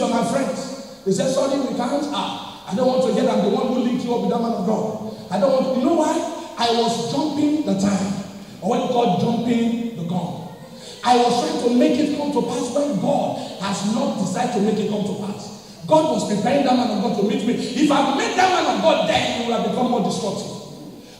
were my friends. They said, sorry, we can't. I don't want to hear I'm the one who linked you up with that man of God. I don't want to. You know why? I was jumping the time. Or what you call jumping the gun. I was trying to make it come to pass when God has not decided to make it come to pass. God was preparing that man of God to meet me. If I met that man of God, then he would have become more destructive.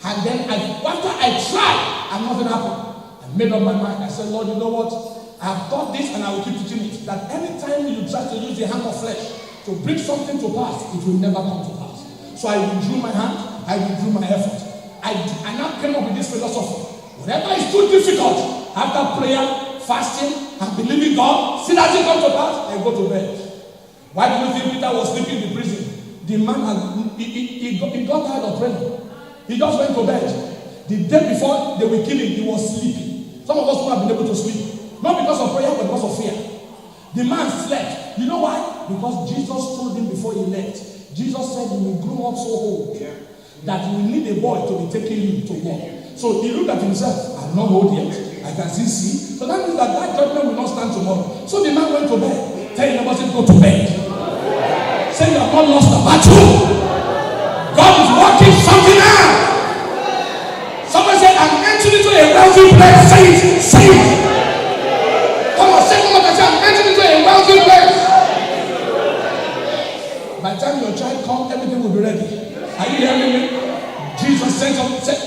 And then after I tried and nothing happened, I made up my mind. I said, Lord, you know what? I have taught this and I will keep teaching it. That anytime you try to use the hand of flesh to bring something to pass, it will never come to pass. So I withdrew my hand, I withdrew my effort. I now came up with this philosophy. Whatever is too difficult, after prayer, fasting, and believing God, see that it come to pass, I go to bed. Why do you think Peter was sleeping in the prison? The man, he got tired of praying. He just went to bed. The day before they were killing, he was sleeping. Some of us who have been able to sleep. Not because of prayer, but because of fear. The man slept. You know why? Because Jesus told him before he left. Jesus said, you will grow up so old that you will need a boy to be taking you to work. So he looked at himself. I'm not old yet. I can still see. So that means that judgment will not stand tomorrow. So the man went to bed. Tell your neighbor to go to bed. Say you have not lost the battle. God is working something out. Somebody said, I'm entering into a wealthy place. Say it. Say it. Come on, say it. I'm entering into a wealthy place. By the time your child comes, everything will be ready. Are you hearing me? Jesus said,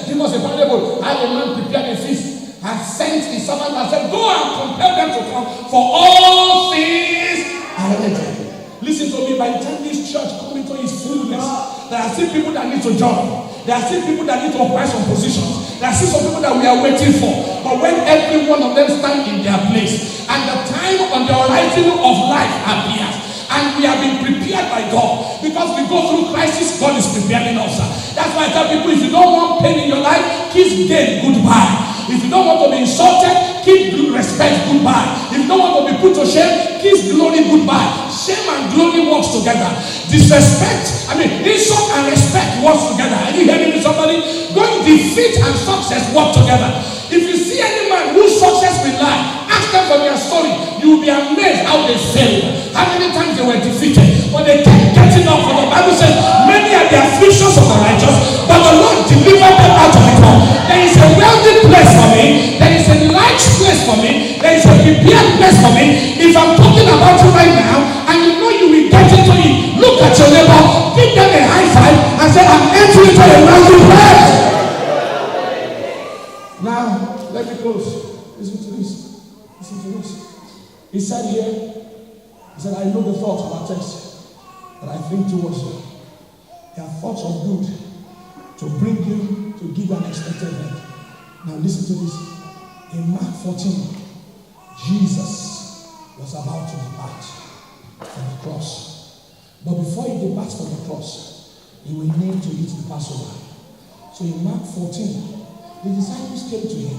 give us a parable. I have a man prepared a feast and sent his servant and said, go and compel them to come, for all things are ready. Listen to me, by the time this church comes into its fullness, there are still people that need to join. There are still people that need to occupy some positions. There are still some people that we are waiting for. But when every one of them stand in their place, and the time on the horizon of life appears, and we have been prepared by God, because we go through crisis, God is preparing us. That's why I tell people, if you don't want pain in your life, kiss gain goodbye. If you don't want to be insulted, keep respect goodbye. If you don't want to be put to shame, kiss glory goodbye. Shame and glory works together. Insult and respect works together. Are you hearing me, somebody? Going defeat and success work together. If you see any man whose success will lie, ask them from their story. You will be amazed how they failed. How many times they were defeated, but they kept getting up. For the Bible says, many are the afflictions of the righteous, but the Lord delivered them out of it all. There is a wealthy place for me. There is a large place for me. There is a prepared place for me. If I'm talking about you right now, and you know you will get into it, look at your neighbor, give them a high five, and say, I'm entering into a wealthy place. Now, let me close. Listen to this. Listen to this. He said here, he said, I know the thoughts of our text that I think towards you. They are thoughts of good to bring you to give an expected end. Now listen to this. In Mark 14, Jesus was about to depart from the cross. But before he departs from the cross, he will need to eat the Passover. So in Mark 14, the disciples came to him.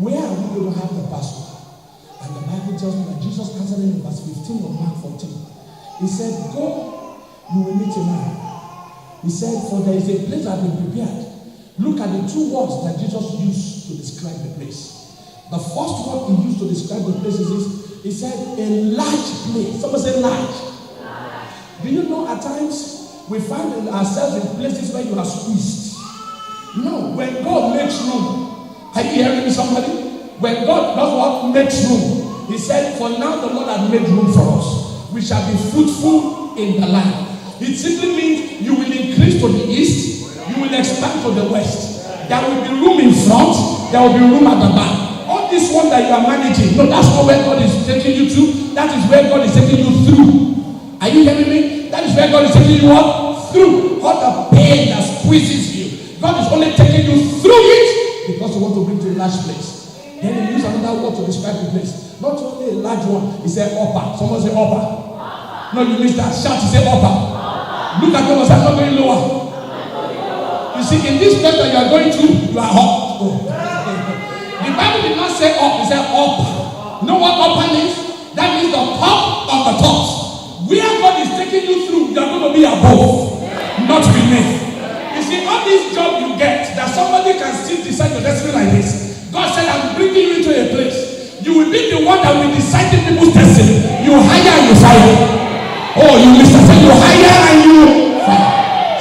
Where are we going to have the Passover? And the Bible tells me that Jesus answered in verse 15 of Mark 14. He said, go, you will meet a man. He said, for there is a place that has been prepared. Look at the two words that Jesus used to describe the place. The first word he used to describe the place is this. He said, a large place. Somebody say large. Do you know at times we find ourselves in places where you are squeezed? No, when God makes room. Are you hearing me, somebody? When God does what? Makes room. He said, for now the Lord has made room for us. We shall be fruitful in the land. It simply means you will increase to the east, you will expand to the west. There will be room in front, there will be room at the back. All this one that you are managing, no, that's not where God is taking you to. That is where God is taking you through. Are you hearing me? That is where God is taking you what? Through. All the pain that squeezes you. God is only taking you through it because you want to bring to a large place. Then he used another word to describe the place. Not only a large one, he said upper. Someone say upper. No, you missed that. Shout, he said upper. Look at them and say, I'm not going lower. You see, in this place that you are going to, you are up. Oh. The Bible did not say up, it said up. Know what upper means? That means the top on the top. Where God is taking you through, you are going to be above, not beneath. You see, all this job you get, that somebody can still decide your destiny like this. God said, I'm bringing you into a place. You will be the one that will decide people's destiny. You hire and you fire. Oh, you listen. I said you higher and you fire.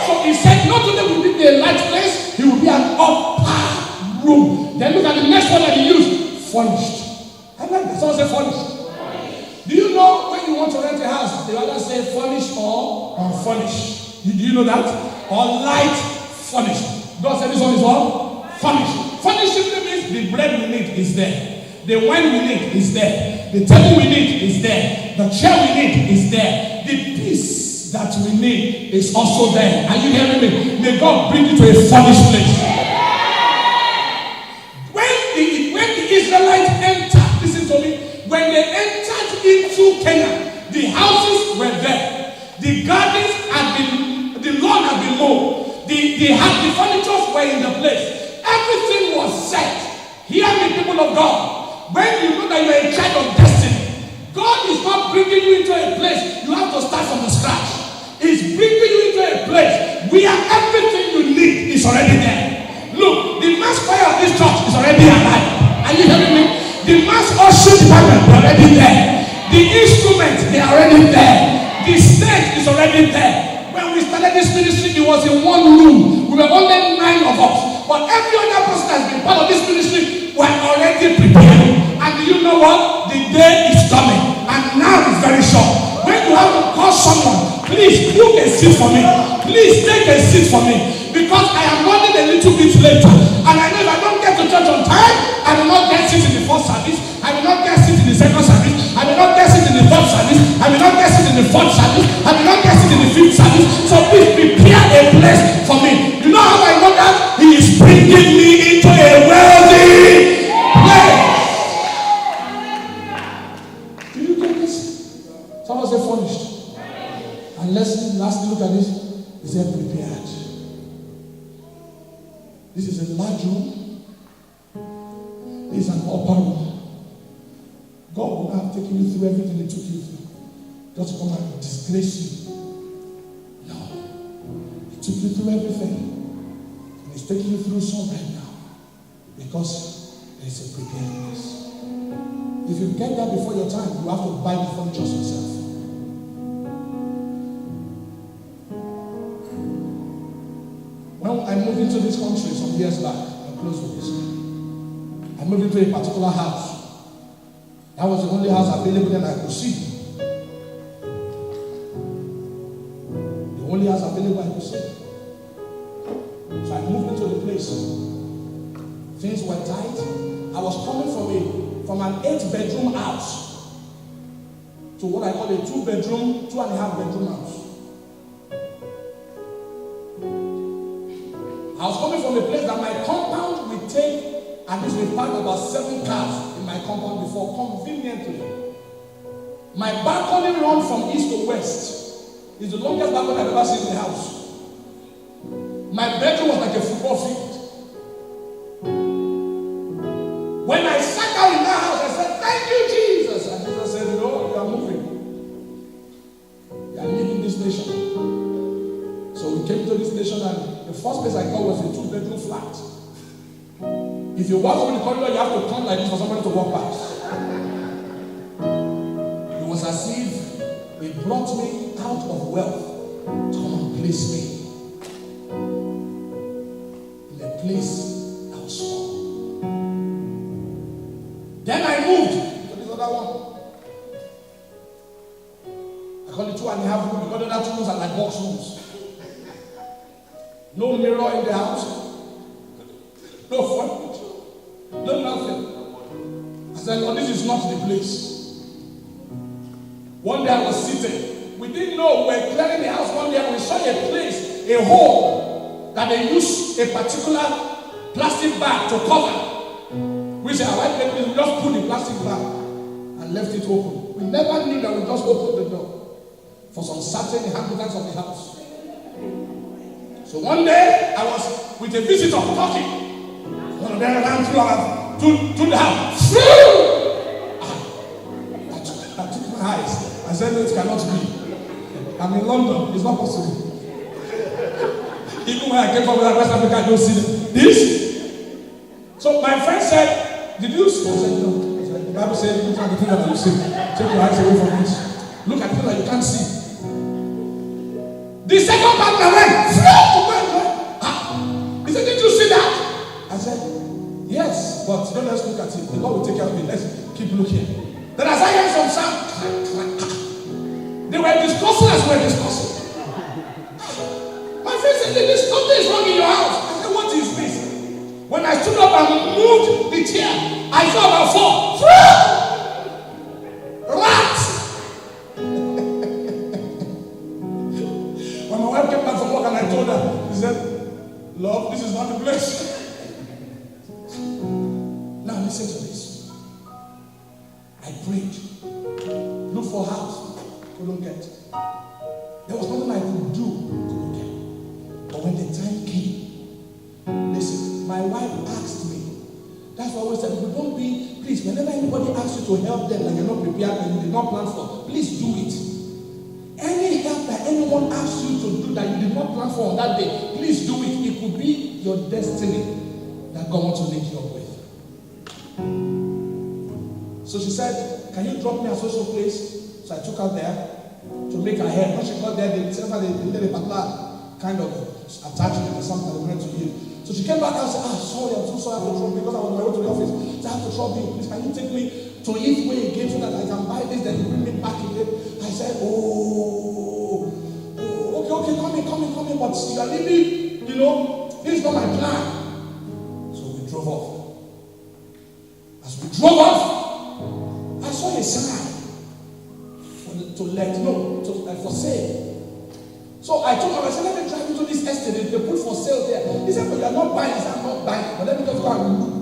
So he said, not only will it be a light place, he will be an upper room. Then look at the next one that he used, furnished. I like that. Someone say furnished. Do you know when you want to rent a house, they either say furnished or unfurnished? Do you know that? Or light furnished. God said this one is what? Furnished. Furnished simply means the bread we need is there. The wine we need is there. The table we need is there. The chair we need is there. The peace that we need is also there. Are you hearing me? May God bring you to a furnished place. When the Israelites entered, listen to me, when they entered into Canaan, the houses were there. The gardens had been, the lawn had been mowed. The furniture were in the place. Everything was set. Hear me, people of God. When you know that you are in charge of destiny, God is not bringing you into a place you have to start from the scratch. He's bringing you into a place where everything you need is already there. Look, the mass choir of this church is already alive. Are you hearing me? The mass usher department is already there. The instruments, they are already there. The stage is already there. When we started this ministry, it was in one room. We were only 9 of us. But every other person that's been part of this ministry were already prepared. And do you know what? The day is coming. And now it's very short. When you have to call someone, please book a seat for me. Please take a seat for me. Because I am running a little bit later. And I know if I don't get to church on time, I will not get seat in the first service. I will not get seat in the second service. I will not get seat in the third service. I will not get seat in the fourth service. I will not get seat in the fifth service. So please prepare a place for me. You know how I know that? He is bringing me into a wealthy place. Do you get this? Someone say furnished. And lastly, look at this. He said prepared. This is a large room. This is an upper room. God will not have taken you through everything He took you through just to come and disgrace you. No. He took you through everything. And He's taking you through some right now. Because there is a preparedness. If you get there before your time, you have to buy the furniture yourself. When I moved into this country some years back, I'm close with this. I moved into a particular house. That was the only house available that I could see. The only house available I could see. So I moved into the place. Things were tight. I was coming from an 8-bedroom house to what I call a 2-bedroom, 2.5-bedroom house. I was coming from a place that my compound would take, at least we parked about 7 cars in my compound before, conveniently. My balcony run from east to west. It's the longest balcony I've ever seen in the house. My bedroom was like a football field. When I sat down in that house, I said, "Thank you, Jesus." And Jesus said, "No, you are moving. You are leaving this nation." So we came to this nation, and the first place I got was a 2-bedroom flat. If you walk through the corridor, you have to turn like this for somebody to walk past. It was as if it brought me out of wealth to come and place me in a place that was small. Then I moved to this other one. I call it 2.5 rooms. Because the other 2 rooms are like box rooms. No mirror in the house. No furniture. No nothing. I said, "Lord, this is not the place." One day I was sitting. We didn't know. We were clearing the house one day and we saw a place, a hole, that they used a particular plastic bag to cover. We said, "All right, we just put the plastic bag and left it open." We never knew that we just opened the door for some certain inhabitants of the house. So one day I was with a visitor talking. One of them ran through the house. I took my eyes. I said, "No, it cannot be. I'm in London. It's not possible." Even when I came from West Africa, I don't see this. So my friend said, "Did you see?" I said, "No." I said, "The Bible says, look at the thing that you see. Take your eyes away from this. Look at the thing that you can't see." The second partner went, he said, did you see that? I said, yes, but don't let's look at it. The Lord will take care of it. Let's keep looking. Then as I heard some sound, they were discussing as we were discussing. My friend said, something is wrong in your house. I said, what is this? When I stood up and moved the chair, I saw about 4 rats. When my wife came back from work and I told her, she said, love, this is not the place. Now listen to this. I prayed. Look for a house. Couldn't get. There was nothing I could do. Couldn't get. But when the time came, listen, my wife asked me. That's why I always said, don't be, please, whenever anybody asks you to help them that you're not prepared and you did not plan for, please do it. Any help that anyone asks you to do that you did not plan for on that day, please do it. It could be your destiny that God wants to link you up with. So she said, can you drop me at social place? So I took her there to make her hair. When she got there, they said they needed a particular kind of attachment or something they wanted to use. So she came back and said, sorry, I'm so sorry I have to drop because I was on my way to the office. So I have to drop you. Please, can you take me to Eastway again so that I can buy this, then you bring me back again? I said, okay, come in, but you are leaving, this is not my plan. So we drove off. As we drove off, I saw a sign for sale. So I told him, I said, let me drive you to this estate. They put for sale there. He said, but you are not buying. I said, I'm not buying. But let me just go and look.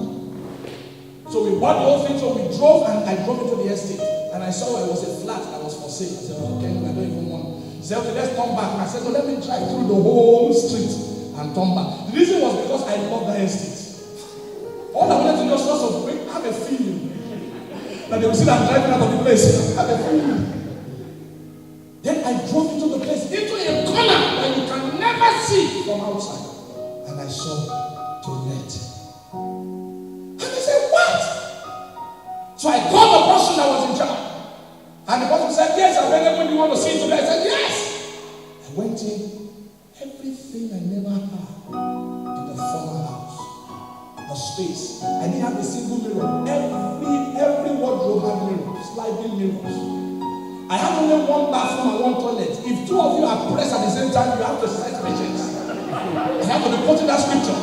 So we bought the whole thing. So we drove and I drove into the estate. And I saw it was a flat that was for sale. I said, okay, I don't even want. He said, okay, let's turn back. And I said, so let me drive through the whole street and turn back. The reason was because I love that estate. All I wanted to do was also have a feeling that they will see that I'm driving out of the place. Have a feeling. Then I drove into the place, into a corner that you can never see from outside. And I saw to let. And I said, what? So I called the person that was in charge. And the person said, yes, available. You want to see it today? I said, yes. I went in. Everything I never had in the former house. The space. I didn't have a single mirror. Every wardrobe had mirrors, sliding mirrors. I have only one bathroom and one toilet. If 2 of you are pressed at the same time, you have to exercise patience. I have to be quoting that scripture.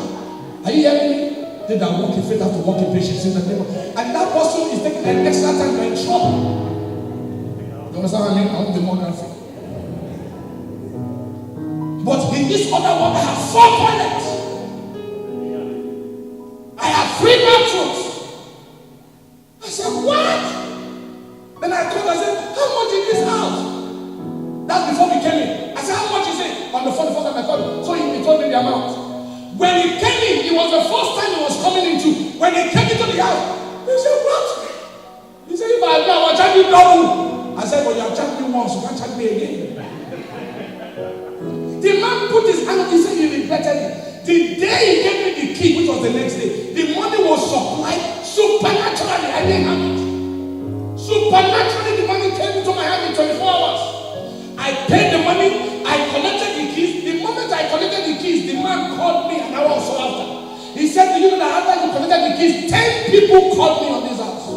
Are you hearing me? They that walk in faith have to walk in patience in the name of. And that person is taking an extra time, you're in trouble. You understand what I mean? I won't be more graphic. But in this other one, I have 4 toilets. I have 3 bathrooms. I said, what? Then I called, I said, how much is this house? That's before we came in. I said, how much is it? On the phone, the first time I called him. So he told me the amount. When he came in, it was the first time he was coming into. When he came into the house, he said, what? He said, if I do, I will charge you double. I said, well, you have charged me once, you can't charge me again. The man put his hand up, he said he regretted it. The day he gave me the key, which was the next day, the money was supplied supernaturally. I didn't have it. Supernaturally, the money came into my hand in 24 hours. I paid the money, I collected the keys. The moment I collected the keys, the man called me an hour or so after. He said, do you know that after you collected the keys, 10 people called me on this house.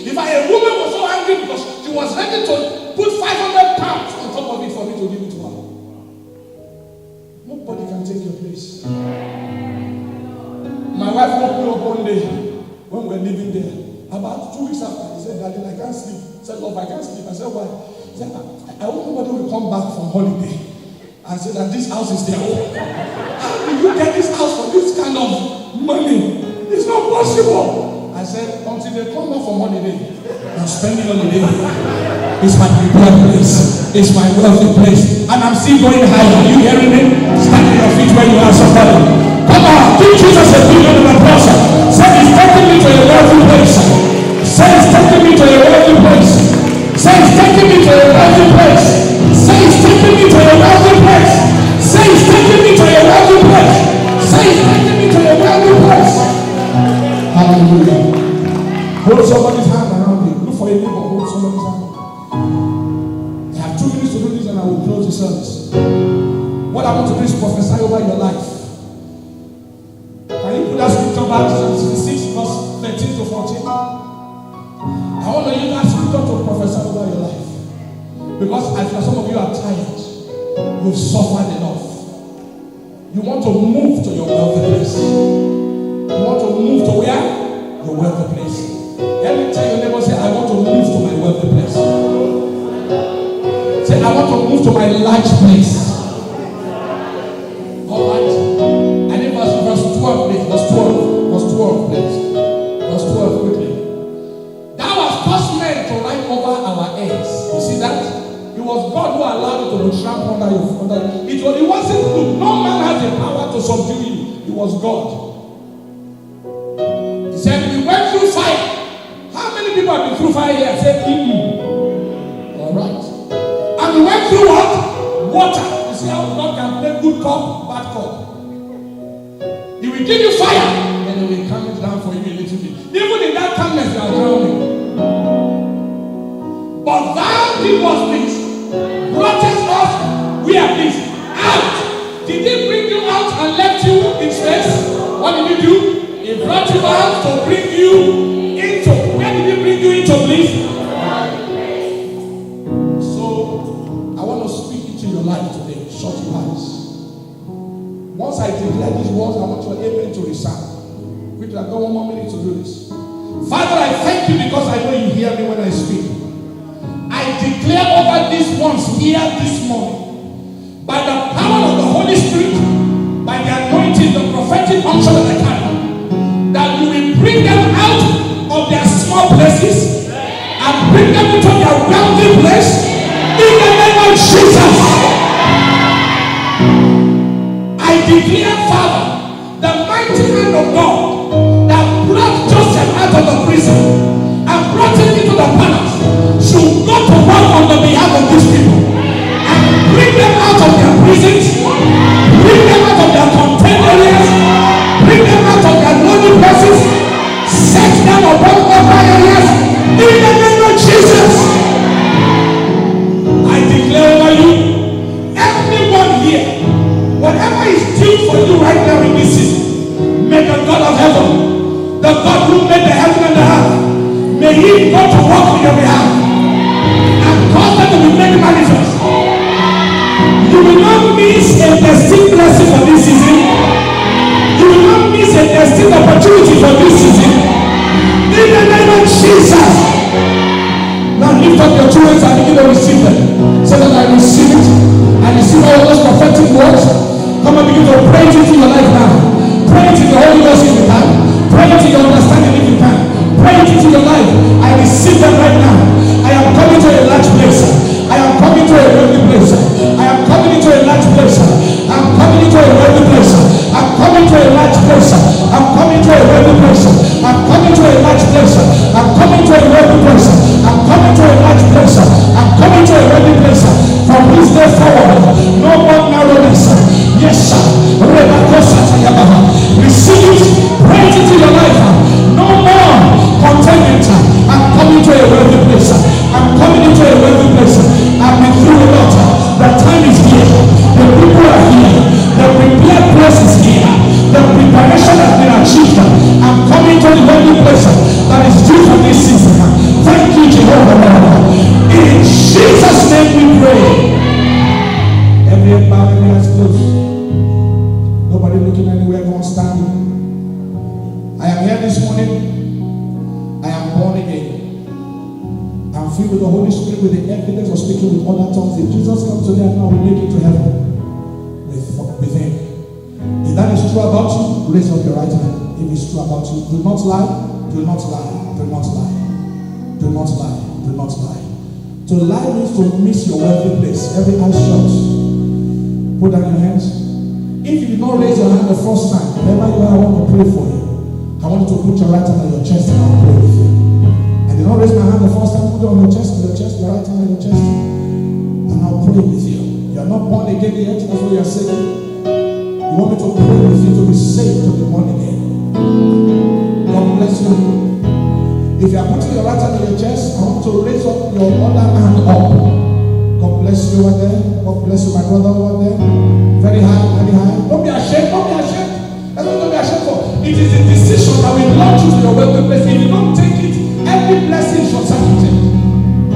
If a woman was so angry because she was ready to put 500 pounds on top of it for me to give it to her. Nobody can take your place. My wife woke me up one day when we were living there. About 2 weeks after, he said, darling, I can't sleep. I said, love, I can't sleep. I said, why? He said, I hope nobody will come back from holiday and say that this house is their own. How do you get this house for this kind of money? It's not possible. I said, until they come back from holiday, I'm spending holiday. It's my prepared place. It's my wealthy place. And I'm still going higher. Are you hearing me? Stand on your feet where you are, somebody. Come on, give Jesus a big round of applause. Say he's taking me to a wealthy place. Say he's taking me to a wealthy place. Say he's taking me to a wealthy place. Say he's taking me to a wealthy place. Say he's taking me to a wealthy place. Say he's taking me to a wealthy place. Hallelujah. Hold somebody's hand around you. Look for a neighbor. Hold somebody's hand. I have 2 minutes to do this and I will close the service. What I want to do is prophesy over your life. Can you put that scripture back? Psalm 66 verse 13 to 14. I want to use that scripture to prophesy over your life. Because I feel some of you are tired. You've suffered enough. You want to move to your wealthy place. You want to move to where? Your wealthy place. Every time your neighbor say, I want to move to my wealthy place. Say, I want to move to my large place. Alright. And in verse 12, please. Verse 12, please. Verse 12, quickly. Thou hast caused men to ride over our heads. You see that? It was God who allowed you to trample under your foot. It wasn't good. No man has the power to subdue you. It was God. He said, we went through fire. How many people have been through fire here? Say, Alright. And we went through what? Water. You see how God can play good cup, bad cup. He will give you fire, and he will calm it down for you a little bit. Even in that calmness, you are drowning. But thou did was this. Broughtest us, we are this. Out. Did he bring you out and left you in space? What did he do? He brought you out to bring you into. Where did he bring you into, please? So, I want to speak into your life today. Shut your eyes. Once I declare these words, I want your amen to resound. Which I've got 1 more minute to do this. Father, I thank you because I know you hear me when I speak. I declare over these ones here this morning, by the power of the Holy Spirit, by the anointing, the prophetic unction that I carry, that you will bring them out of their small places and bring them into their wealthy place in the name of Jesus. I declare, Father, the mighty hand of God that brought Joseph out of the prison and brought him into the palace should go to work on the behalf of these people and bring them out of their prisons, bring them out of their contained areas, bring them out of their lonely places, set them above other areas in the name of Jesus. I declare over you, everyone here, whatever is due for you right now in this season, may the God of heaven, the God who made the heaven and the earth, may he go to work on your behalf and cause them to be made manifest. You will not miss a destined blessing for this season. You will not miss a destined opportunity for this season. In the name of Jesus. Now lift up your two hands and begin to receive them. Say that I receive it. I receive all those prophetic words. Come and begin to pray it into your life now. Pray it in the Holy Ghost if you can. Pray it in your understanding if you can. Pray it into your life. I receive them right now. I am coming to a large place. I am coming to a wealthy place. I am coming into a large place. I am coming into a wealthy place. I am coming to a large place. I am coming to a wealthy place. I am coming to a large place. I am coming to a wealthy place. I am coming to a large place. I am coming to a wealthy place. From this day forward, no more narrowness. Yes, sir. Receive it. Pray it into your life. No more contentment. I'm coming to a wealthy place. I'm coming into a wealthy place. I've been through a lot. The time is here. The people are here. The prepared place is here. The preparation has been achieved. I'm coming to the wealthy place that is due for this season. Thank you, Jehovah. In Jesus' name we pray. Every bowed and eyes closed. Nobody looking anywhere, everyone standing. I am here this morning. I am born again. I'm filled with the Holy Spirit with the evidence of speaking with other tongues. If Jesus comes today and now will make it to heaven with him. If that is true about you, raise up your right hand. If it's true about you, do not lie, do not lie, do not lie. Do not lie, do not lie. To lie means to miss your wealthy place. Every eye shut. Put down your hands. If you did not raise your hand the first time, whenever you are, I want to pray for you. I want you to put your right hand on your chest and I'll pray with you. I did not raise my hand the first time, put it on your chest, your right hand on your chest, and I'll pray with you. You are not born again yet, that's what you are saying. You want me to pray with you to be saved, to be born again. God bless you. If you are putting your right hand on your chest, I want to raise up your other hand up. God bless you over there. God bless you, my brother over there. Very high, very high. Don't be ashamed, don't be ashamed. That's what don't be ashamed for. It is a decision that will launch you to your wealthy place. If you don't take it, every blessing shall circumvent.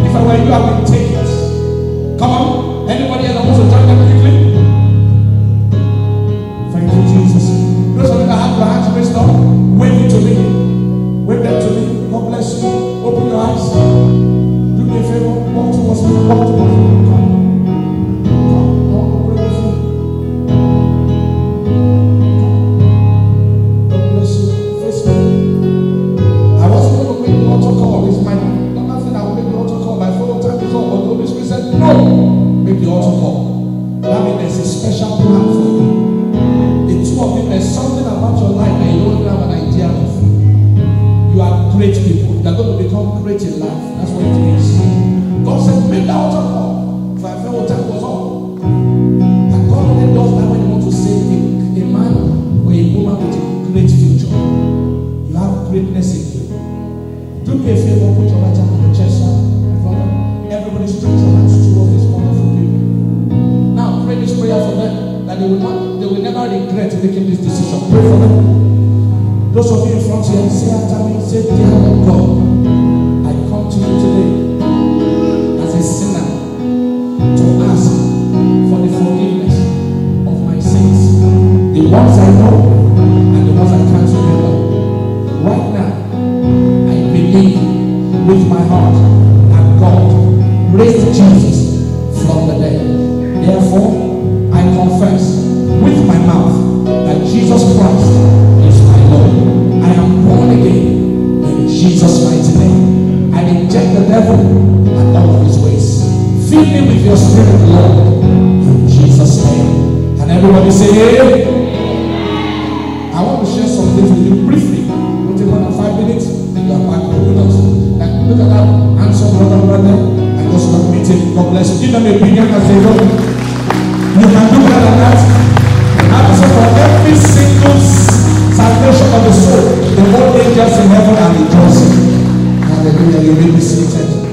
If I were you, I would take it. Come on. Anybody else that wants to join them quickly? Thank you, Jesus. Those of you that have your hands raised up, wave it to me. Wave them to me. God bless you. Open your eyes. Do me a favor. Walk towards me. Walk towards me. Come. Come. I want to pray with you. God bless you. Face me. I wasn't going to make the altar call. It's my nothing. I will make the altar call. My follow time is up. But the Holy Spirit said, no. Make the altar call. That means there's a special plan for you. The two of you, there's something about your life that you don't have an idea of. You are great people. You are going to become great in life. That's what it means. God said, make the altar call. For I felt what time was on. And God only does that when you want to save a man or a woman with a great future. You have greatness in you. Do me a favor, put your right hand on your chest, sir. Everybody stretch your hands toward these wonderful people. Now pray this prayer for them, that they will never regret making this decision. Pray for them. Those of you in front here, say after me, say, dear Lord God, I come to you today as a sinner to ask for the forgiveness of my sins, the ones I know and the ones I can't remember. Right now, I believe with my heart that God raised Jesus from the dead. Therefore, I confess with my mouth that Jesus Christ is my Lord. I am born again in Jesus' mighty name. I reject the devil and all of his ways. Fill me with your spirit, Lord, in Jesus' name. And everybody say, hey. I want to share some things with you briefly. Not take more than 5 minutes. You are back with us. Like, look at that handsome brother. Just not meeting. God bless you. Give them a big hand and say, no. You can do better than that. Answer for every single salvation of the soul. The whole angels in heaven are rejoicing. Hallelujah. You may be seated.